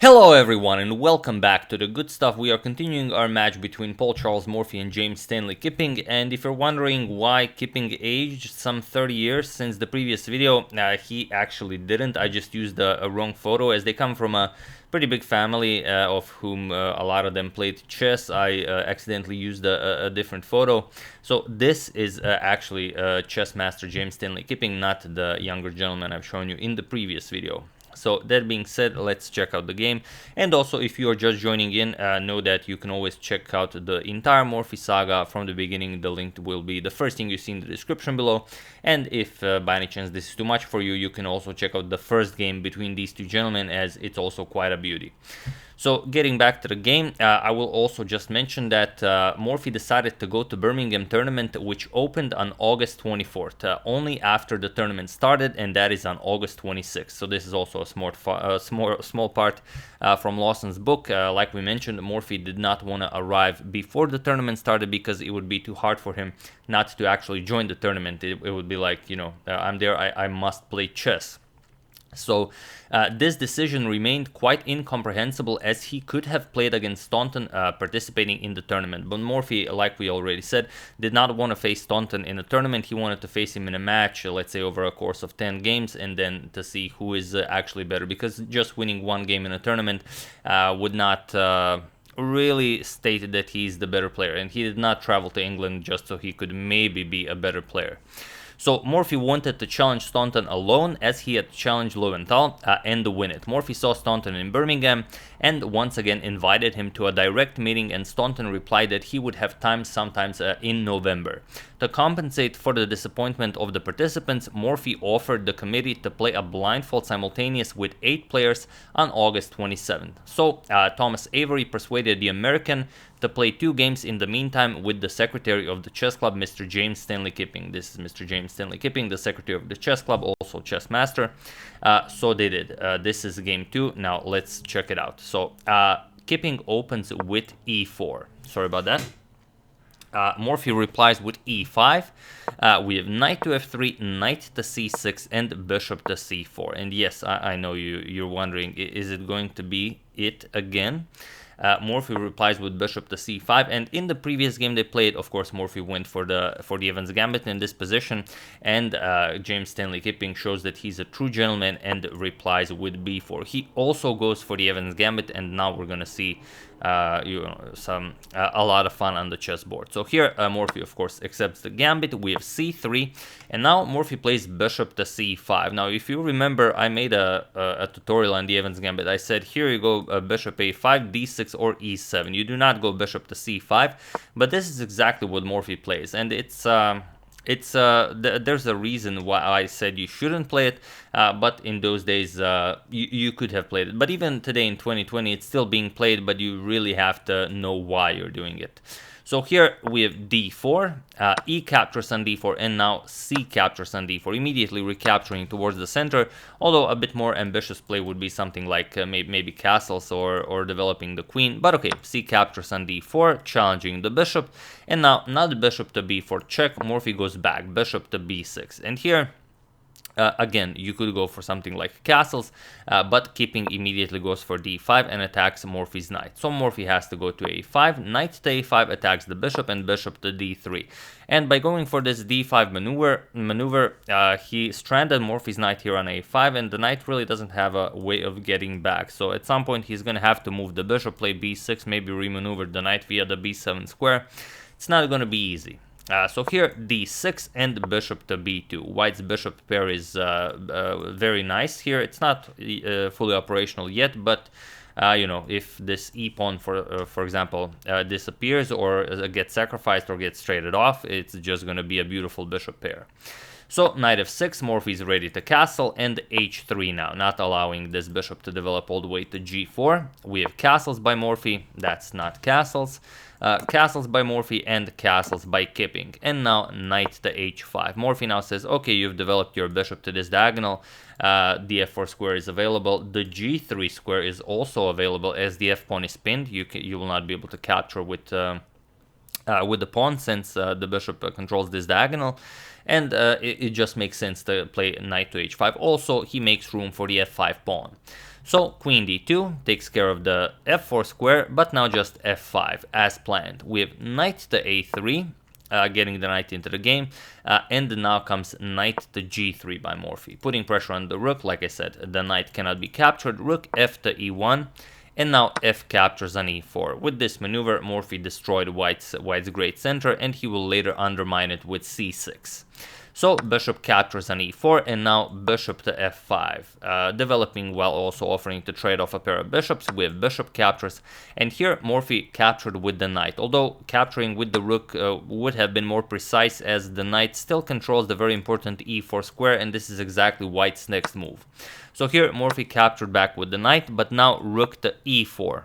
Hello everyone and welcome back to the good stuff. We are continuing our match between Paul Charles Morphy and James Stanley Kipping, and if you're wondering why Kipping aged some 30 years since the previous video, he actually didn't. I just used a wrong photo as they come from a pretty big family of whom a lot of them played chess. I accidentally used a different photo. So this is actually chess master James Stanley Kipping, not the younger gentleman I've shown you in the previous video. So that being said, let's check out the game. And also, if you are just joining in, know that you can always check out the entire Morphy saga from the beginning. The link will be the first thing you see in the description below. And if by any chance this is too much for you, you can also check out the first game between these two gentlemen, as it's also quite a beauty. So getting back to the game, I will also just mention that Morphy decided to go to Birmingham tournament, which opened on August 24th, only after the tournament started, and that is on August 26th. So this is also a small part from Lawson's book. Like we mentioned, Morphy did not want to arrive before the tournament started because it would be too hard for him not to actually join the tournament. It would be like, you know, I'm there, I must play chess. So this decision remained quite incomprehensible, as he could have played against Staunton participating in the tournament. But Morphy, like we already said, did not want to face Staunton in a tournament. He wanted to face him in a match, let's say over a course of 10 games, and then to see who is actually better. Because just winning one game in a tournament would not really state that he's the better player. And he did not travel to England just so he could maybe be a better player. So Morphy wanted to challenge Staunton alone, as he had challenged Lowenthal and win it. Morphy saw Staunton in Birmingham and once again invited him to a direct meeting, and Staunton replied that he would have time sometimes in November. To compensate for the disappointment of the participants, Morphy offered the committee to play a blindfold simultaneous with 8 players on August 27th. So Thomas Avery persuaded the American to play 2 games in the meantime with the secretary of the chess club, Mr. James Stanley Kipping. This is Mr. James Stanley Kipping, the secretary of the chess club, also chess master. So they did. This is game 2. Now let's check it out. So Kipping opens with e4. Sorry about that. Morphy replies with e5. We have knight to f3, knight to c6, and bishop to c4. And yes, I know you're wondering, is it going to be it again? Morphy replies with bishop to c5, and in the previous game they played, of course, Morphy went for the Evans gambit in this position, and James Stanley Kipping shows that he's a true gentleman and replies with b4. He also goes for the Evans gambit, and now we're gonna see a lot of fun on the chessboard. So here Morphy, of course, accepts the gambit. We have c3, and now Morphy plays bishop to c5. Now, if you remember, I made a tutorial on the Evans gambit. I said, here you go, bishop a5, d6, or e7. You do not go bishop to c5, but this is exactly what Morphy plays, and there's a reason why I said you shouldn't play it, but in those days you could have played it. But even today in 2020, it's still being played, but you really have to know why you're doing it. So here we have d4, e captures on d4, and now c captures on d4, immediately recapturing towards the center, although a bit more ambitious play would be something like maybe castles or developing the queen. But okay, c captures on d4, challenging the bishop, and now not the bishop to b4 check, Morphy goes back, bishop to b6, and here again, you could go for something like castles, but Kipping immediately goes for d5 and attacks Morphy's knight. So Morphy has to go to a5, knight to a5 attacks the bishop, and bishop to d3. And by going for this d5 maneuver, he stranded Morphy's knight here on a5, and the knight really doesn't have a way of getting back. So at some point he's going to have to move the bishop, play b6, maybe remaneuver the knight via the b7 square. It's not going to be easy. So here d6 and bishop to b2. White's bishop pair is very nice here. It's not fully operational yet, but you know, if this e-pawn, for example, disappears or gets sacrificed or gets traded off, it's just going to be a beautiful bishop pair. So knight f6, Morphy is ready to castle, and h3 now, not allowing this bishop to develop all the way to g4. We have castles by Morphy, that's not castles. Castles by Morphy and castles by Kipping. And now knight to h5. Morphy now says, okay, you've developed your bishop to this diagonal. The f4 square is available. The g3 square is also available, as the f pawn is pinned. You will not be able to capture with the pawn, since the bishop controls this diagonal. And it just makes sense to play knight to h5. Also, he makes room for the f5 pawn. So queen d2 takes care of the f4 square, but now just f5 as planned. We have knight to a3, getting the knight into the game, and now comes knight to g3 by Morphy, putting pressure on the rook. Like I said, the knight cannot be captured. Rook f to e1, and now f captures on e4. With this maneuver, Morphy destroyed White's great center, and he will later undermine it with c6. So bishop captures on e4, and now bishop to f5, developing well, also offering to trade off a pair of bishops with bishop captures. And here Morphy captured with the knight, although capturing with the rook would have been more precise, as the knight still controls the very important e4 square, and this is exactly White's next move. So here Morphy captured back with the knight, but now rook to e4.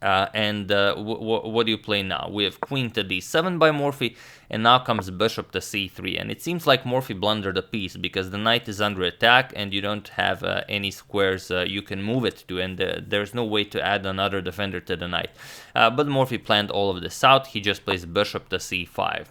What do you play now? We have queen to d7 by Morphy, and now comes bishop to c3. And it seems like Morphy blundered a piece, because the knight is under attack and you don't have any squares you can move it to, and there's no way to add another defender to the knight. But Morphy planned all of this out. He just plays bishop to c5.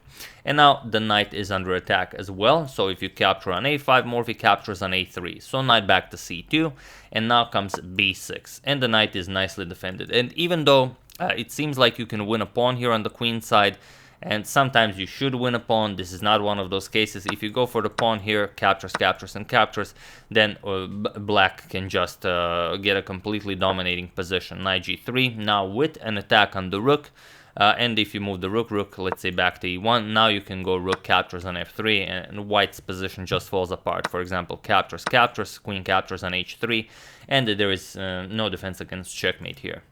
And now the knight is under attack as well, so if you capture on a5, Morphy captures on a3. So knight back to c2, and now comes b6, and the knight is nicely defended. And even though it seems like you can win a pawn here on the queen side, and sometimes you should win a pawn, this is not one of those cases. If you go for the pawn here, captures, captures, and captures, then black can just get a completely dominating position. Knight g3, now with an attack on the rook. And if you move the rook, let's say back to e1, now you can go rook captures on f3, and White's position just falls apart. For example, captures, captures, queen captures on h3, and there is no defense against checkmate here.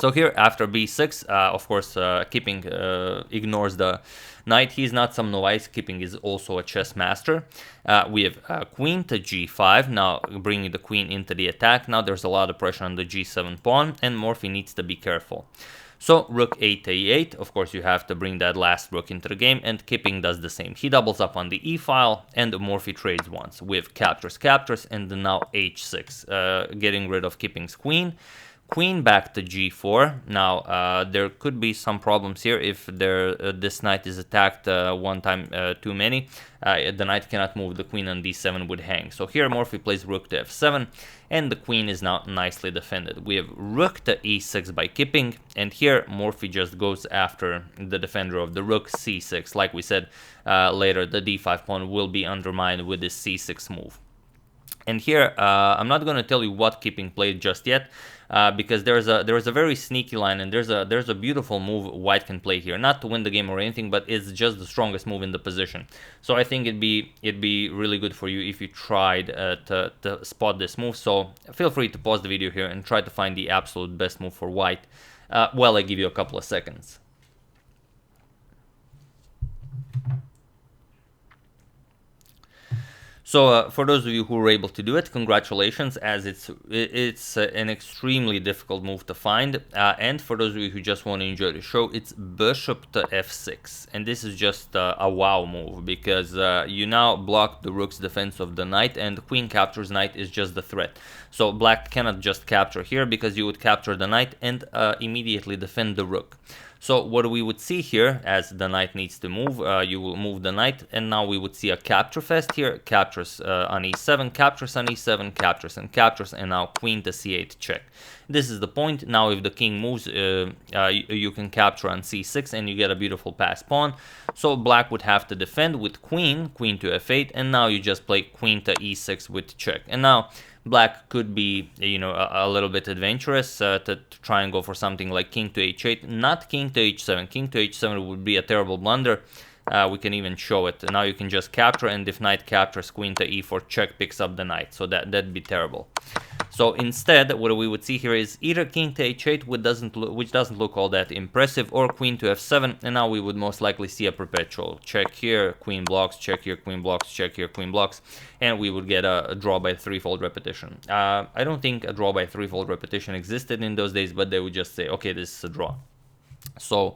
So here, after b6, of course, Kipping ignores the knight. He's not some novice. Kipping is also a chess master. We have queen to g5, now bringing the queen into the attack. Now there's a lot of pressure on the g7 pawn, and Morphy needs to be careful. So rook 8 to e8, of course you have to bring that last rook into the game, and Kipping does the same. He doubles up on the e-file, and Morphy trades once with captures, captures, and now h6, getting rid of Kipping's queen. Queen back to g4. Now there could be some problems here if this knight is attacked one time too many. The knight cannot move the queen on d7 would hang. So here Morphy plays rook to f7, and the queen is now nicely defended. We have rook to e6 by Kipping, and here Morphy just goes after the defender of the rook, c6. Like we said later, the d5 pawn will be undermined with this c6 move. And here, I'm not going to tell you what Kipping played just yet, because there's a very sneaky line, and there's a beautiful move White can play here, not to win the game or anything, but it's just the strongest move in the position. So I think it'd be really good for you if you tried to spot this move. So feel free to pause the video here and try to find the absolute best move for White while I give you a couple of seconds. So for those of you who were able to do it, congratulations, as it's an extremely difficult move to find. And for those of you who just want to enjoy the show, it's bishop to f6. And this is just a wow move, because you now block the rook's defense of the knight, and queen captures knight is just the threat. So black cannot just capture here, because you would capture the knight and immediately defend the rook. So what we would see here, as the knight needs to move, you will move the knight, and now we would see a capture fest here. Captures on e7, captures on e7, captures and captures, and now queen to c8 check. This is the point. Now if the king moves, you can capture on c6, and you get a beautiful pass pawn. So black would have to defend with queen to f8, and now you just play queen to e6 with check. And now black could be, a little bit adventurous to try and go for something like king to h8, not king to h7. King to h7 would be a terrible blunder. We can even show it. Now you can just capture, and if knight captures, queen to e4 check picks up the knight. So that'd be terrible. So instead, what we would see here is either king to h8, which doesn't look all that impressive, or queen to f7, and now we would most likely see a perpetual check here, queen blocks, check here, queen blocks, check here, queen blocks, and we would get a draw by threefold repetition. I don't think a draw by threefold repetition existed in those days, but they would just say, okay, this is a draw. So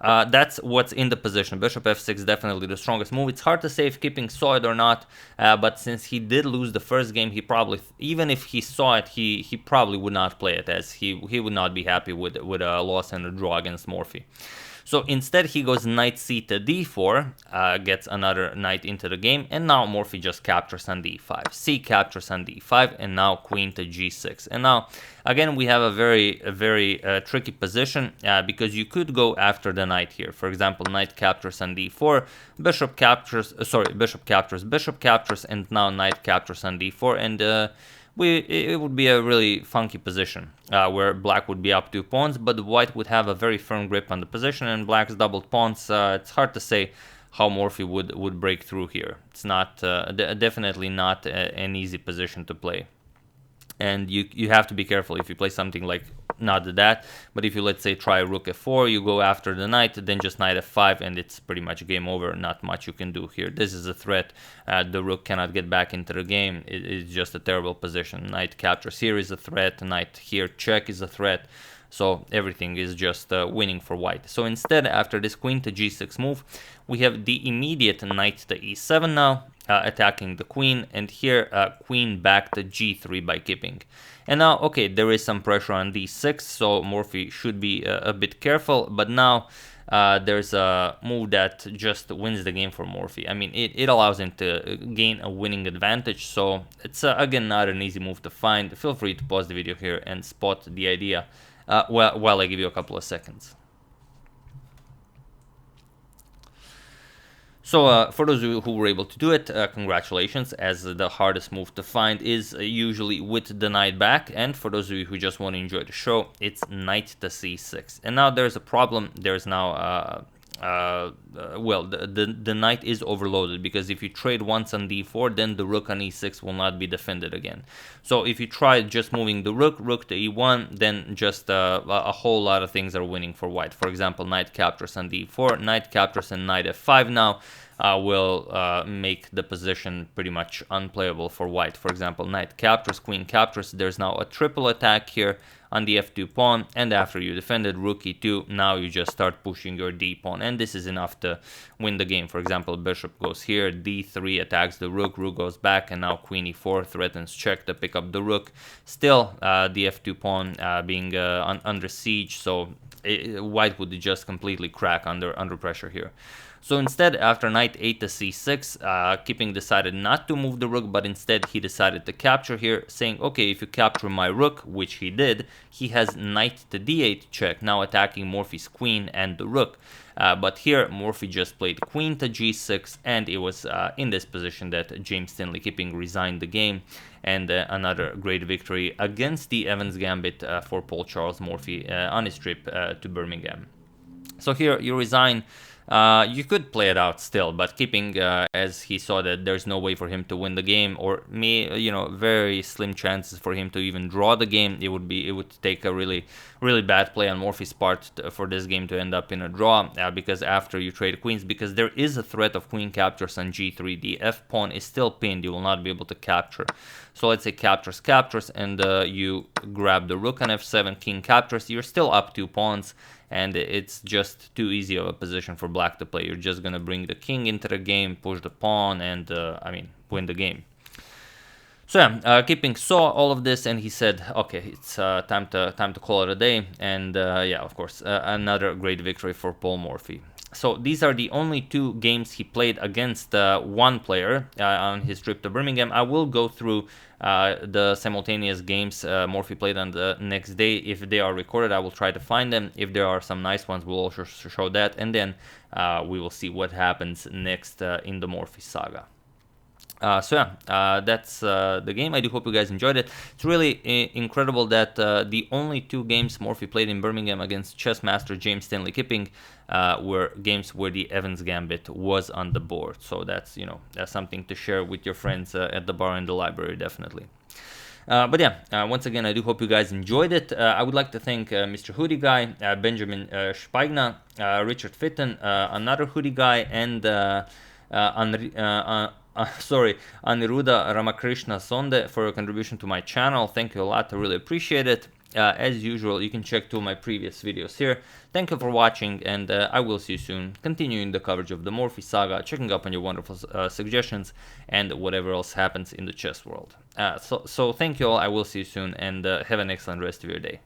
that's what's in the position. Bishop f6, definitely the strongest move. It's hard to say if Kipping saw it or not, but since he did lose the first game, he probably, even if he saw it, he probably would not play it, as he would not be happy with a loss and a draw against Morphy. So instead he goes knight c to d4, gets another knight into the game, and now Morphy just captures on d5. C captures on d5, and now queen to g6. And now again we have a very tricky position, because you could go after the knight here. For example, knight captures on d4, bishop captures, bishop captures, and now knight captures on d4, and it would be a really funky position, where black would be up 2 pawns, but white would have a very firm grip on the position, and black's doubled pawns. It's hard to say how Morphy would break through here. It's not definitely not an easy position to play. And you have to be careful if you play something like, not that, but if you, let's say, try rook f4, you go after the knight, then just knight f5, and it's pretty much game over. Not much you can do here. This is a threat. The rook cannot get back into the game. It's just a terrible position. Knight captures here is a threat. Knight here check is a threat. So everything is just winning for white. So instead, after this queen to g6 move, we have the immediate knight to e7 now, attacking the queen, and here queen back to g3 by Kipping. And now, okay, there is some pressure on d6, so Morphy should be a bit careful, but now there's a move that just wins the game for Morphy. I mean, it allows him to gain a winning advantage, so it's again not an easy move to find. Feel free to pause the video here and spot the idea while I give you a couple of seconds. So for those of you who were able to do it, congratulations, as the hardest move to find is usually with the knight back, and for those of you who just want to enjoy the show, it's knight to c6. And now there's a problem. There's now well, the knight is overloaded, because if you trade once on d4, then the rook on e6 will not be defended again. So if you try just moving the rook to e1, then just a whole lot of things are winning for white. For example, knight captures on d4, knight captures and knight f5 now will make the position pretty much unplayable for white. For example, knight captures, queen captures. There's now a triple attack here on the f2 pawn, and after you defended rook e2, now you just start pushing your d pawn, and this is enough to win the game. For example, bishop goes here, d3 attacks the rook goes back, and now queen e4 threatens check to pick up the rook. Still the f2 pawn being under siege, so white would just completely crack under pressure here. So instead, after knight 8 to c6, Kipping decided not to move the rook, but instead he decided to capture here, saying, okay, if you capture my rook, which he did, he has knight to d8 check, now attacking Morphy's queen and the rook. But here, Morphy just played queen to g6, and it was in this position that James Stanley Kipping resigned the game, and another great victory against the Evans Gambit for Paul Charles Morphy on his trip to Birmingham. So here, you resign. You could play it out still, but Kipping, as he saw that there's no way for him to win the game, or very slim chances for him to even draw the game, it would take a really bad play on Morphy's part for this game to end up in a draw, because after you trade queens, because there is a threat of queen captures on g3, the f pawn is still pinned, you will not be able to capture. So let's say captures, and you grab the rook on f7, king captures, you're still up 2 pawns, and it's just too easy of a position for black to play. You're just gonna bring the king into the game, push the pawn, and win the game. So yeah, Kipping saw all of this, and he said, okay, it's time to call it a day. And yeah, of course, another great victory for Paul Morphy. So these are the only 2 games he played against one player on his trip to Birmingham. I will go through the simultaneous games Morphy played on the next day. If they are recorded, I will try to find them. If there are some nice ones, we'll also show that, and then we will see what happens next in the Morphy saga. So yeah, that's the game. I do hope you guys enjoyed it. It's really incredible that the only 2 games Morphy played in Birmingham against chess master James Stanley Kipping were games where the Evans Gambit was on the board. So that's that's something to share with your friends at the bar and the library, definitely. But yeah, once again, I do hope you guys enjoyed it. I would like to thank Mr. Hoodie Guy, Benjamin Spigna, Richard Fitton, another Hoodie Guy, and Aniruddha Ramakrishna Sonde for your contribution to my channel. Thank you a lot, I really appreciate it. As usual, you can check 2 of my previous videos here. Thank you for watching, and I will see you soon, continuing the coverage of the Morphy saga, checking up on your wonderful suggestions, and whatever else happens in the chess world. So thank you all, I will see you soon, and have an excellent rest of your day.